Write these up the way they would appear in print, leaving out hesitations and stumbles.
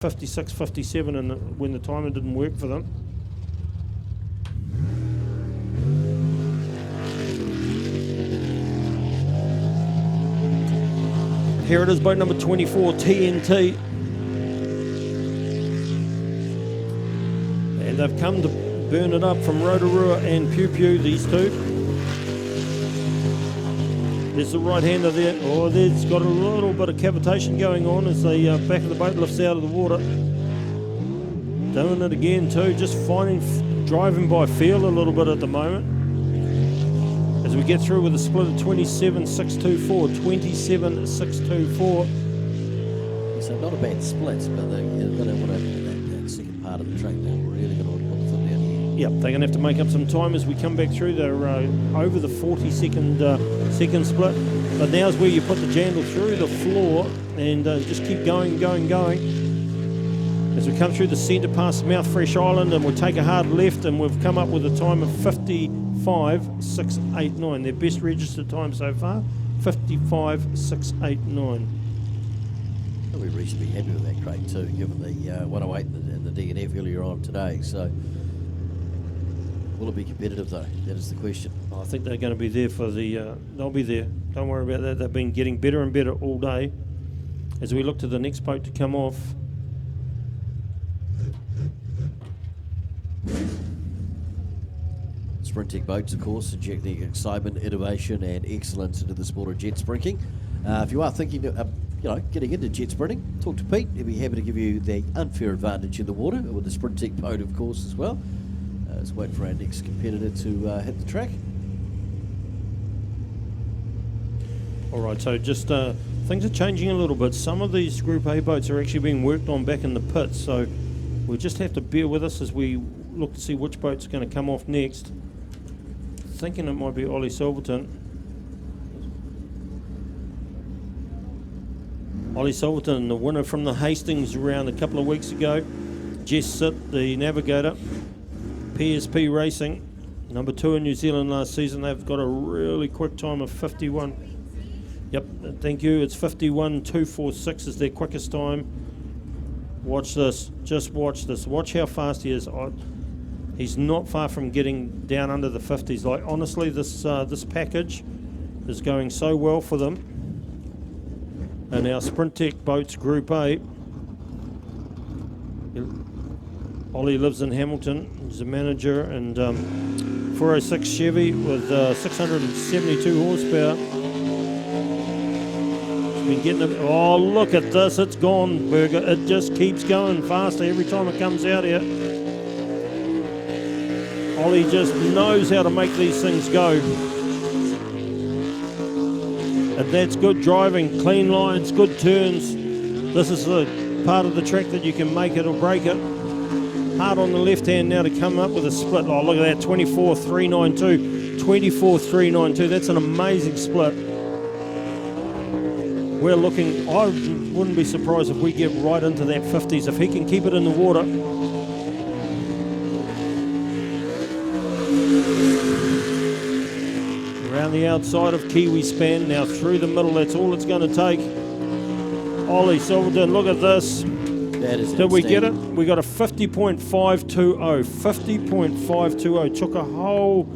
56, 57 and when the timer didn't work for them. Here it is, boat number 24, TNT. And they've come to burn it up from Rotorua and Pew Pew, these two. There's the right-hander there. Oh, there's got a little bit of cavitation going on as the back of the boat lifts out of the water. Doing it again too, just driving by feel a little bit at the moment. As we get through with a split of 27.624, 27.624. So not a bad split, but they're going to want that second part of the track. They're really going to want to put the foot down here. Yep, they're going to have to make up some time as we come back through. They're over the 40-second second split. But now's where you put the jandle through the floor and just keep going. As we come through the centre past Mouth Fresh Island, and we'll take a hard left, and we've come up with a time of 55.689. Their best registered time so far, 55.689. We're reasonably happy with that, Craig, too, given the 108 and the DNF earlier on today. So, will it be competitive, though? That is the question. I think they're going to be there for the... they'll be there. Don't worry about that. They've been getting better and better all day. As we look to the next boat to come off... Sprintec boats, of course, injecting excitement, innovation and excellence into the sport of jet sprinting. If you are thinking of getting into jet sprinting, talk to Pete. He'll be happy to give you the unfair advantage in the water with the Sprintec boat, of course, as well. Let's wait for our next competitor to hit the track. All right, so just things are changing a little bit. Some of these Group A boats are actually being worked on back in the pits, so we'll just have to bear with us as we look to see which boat's going to come off next. Thinking it might be Ollie Silverton. Ollie Silverton, the winner from the Hastings round a couple of weeks ago. Jess Sitt, the navigator. PSP Racing, number 2 in New Zealand last season. They've got a really quick time of 51. Yep, thank you. It's 51.246 is their quickest time. Watch this. Just watch this. Watch how fast he is. He's not far from getting down under the 50s. Like, honestly, this package is going so well for them. And our Sprintec boats Group A. Ollie lives in Hamilton. He's a manager, and 406 Chevy with 672 horsepower. He's been getting it. Oh, look at this. It's gone, Burger. It just keeps going faster every time it comes out here. Ollie just knows how to make these things go. And that's good driving, clean lines, good turns. This is the part of the track that you can make it or break it. Hard on the left hand now to come up with a split. Oh, look at that, 24.392. 24.392, that's an amazing split. We're looking, I wouldn't be surprised if we get right into that 50s. If he can keep it in the water. Around the outside of Kiwi Span, now through the middle, that's all it's going to take. Ollie Silverton, look at this. That is Did we get it? We got a 50.520. 50.520. Took a whole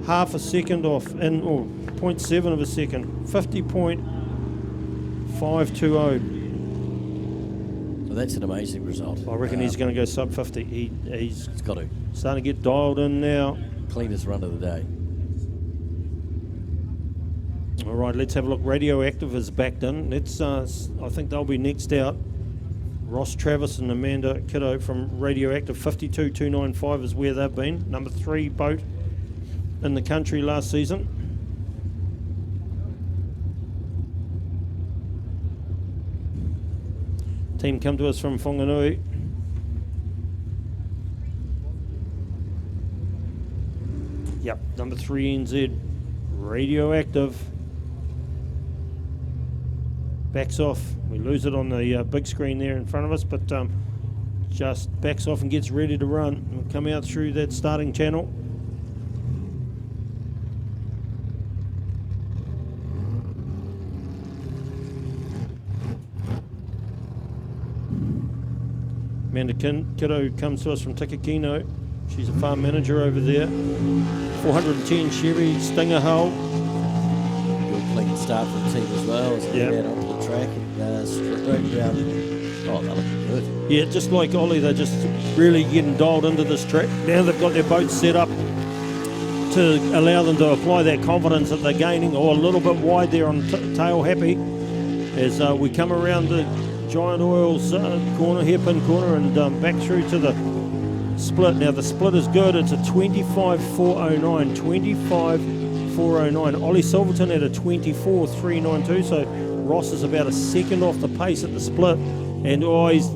half a second off, and 0.7 of a second. 50.520. Well, that's an amazing result. I reckon he's going to go sub 50. He's got to. Starting to get dialed in now. Cleanest run of the day. All right, let's have a look. Radioactive is backed in. Let's. I think they'll be next out. Ross Travis and Amanda Kiddo from Radioactive. 52.295 is where they've been. Number 3 boat in the country last season. Team come to us from Whanganui. Yep, number 3 NZ. Radioactive. Backs off. We lose it on the big screen there in front of us, but just backs off and gets ready to run. We'll come out through that starting channel. Amanda Kiddo comes to us from Tikakino. She's a farm manager over there. 410 Chevy Stinger hull. Good clean start from the team as well. As they Yeah. get out onto the track and straight around. Oh, they're looking good. Yeah, just like Ollie, they're just really getting dialed into this track. Now they've got their boats set up to allow them to apply that confidence that they're gaining, or a little bit wide there on tail happy. As we come around the Giant Oils corner, hairpin corner, and back through to the split. Now the split is good. It's a 25.409. 25.409. Ollie Silverton at a 24.392. So Ross is about a second off the pace at the split. And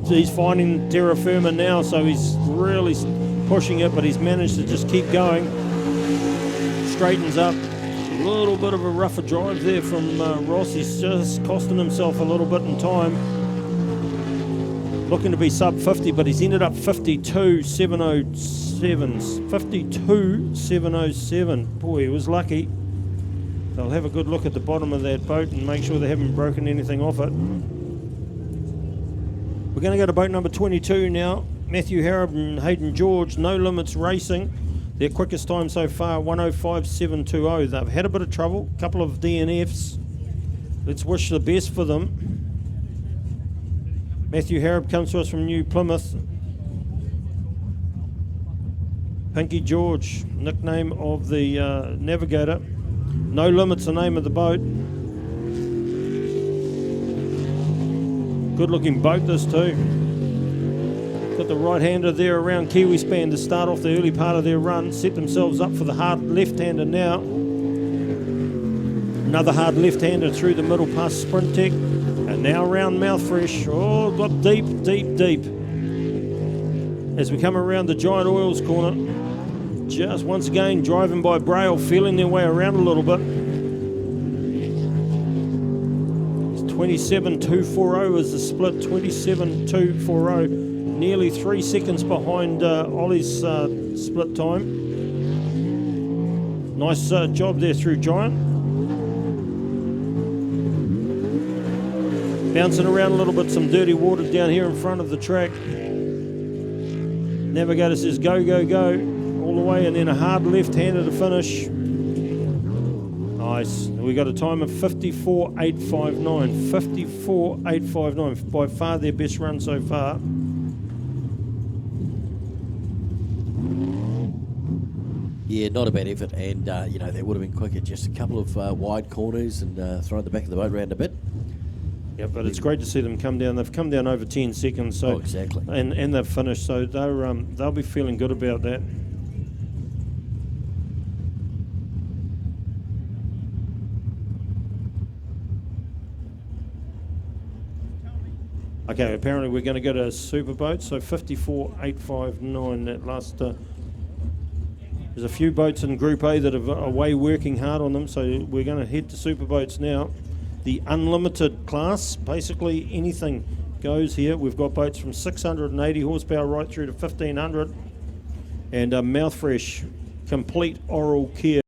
he's finding terra firma now, so he's really pushing it, but he's managed to just keep going. Straightens up. A little bit of a rougher drive there from Ross. He's just costing himself a little bit in time. Looking to be sub 50, but he's ended up 52.707. 52.707. Boy, he was lucky. They'll have a good look at the bottom of that boat and make sure they haven't broken anything off it. We're going to go to boat number 22 now. Matthew Harrod and Hayden George, No Limits Racing. Their quickest time so far, 105.720. They've had a bit of trouble, a couple of DNFs. Let's wish the best for them. Matthew Harrod comes to us from New Plymouth. Pinky George, nickname of the navigator. No Limits, the name of the boat. Good looking boat this too. Got the right-hander there around Kiwi Span to start off the early part of their run. Set themselves up for the hard left-hander now. Another hard left-hander through the middle past Sprint Tech. And now around Mouthfresh. Oh, got deep, deep, deep. As we come around the Giant Oils corner. Just once again driving by Braille, feeling their way around a little bit. 27.240 is the split, 27.240. Nearly 3 seconds behind Ollie's split time. Nice job there through Giant. Bouncing around a little bit, some dirty water down here in front of the track. Navigator says go, go, go, all the way, and then a hard left-hander to finish. Nice. We got a time of 54.859. 54.859. By far their best run so far. Yeah, not a bad effort, and you know, that would have been quicker. Just a couple of wide corners and throwing the back of the boat around a bit. Yeah, but it's great to see them come down. They've come down over 10 seconds. So exactly. And they've finished, so they'll be feeling good about that. Okay, apparently we're going to go to super boats, so 54.859, that last... there's a few boats in Group A that are away working hard on them, so we're going to head to super boats now. The unlimited class, basically anything goes here. We've got boats from 680 horsepower right through to 1,500. And Mouthfresh, complete oral care.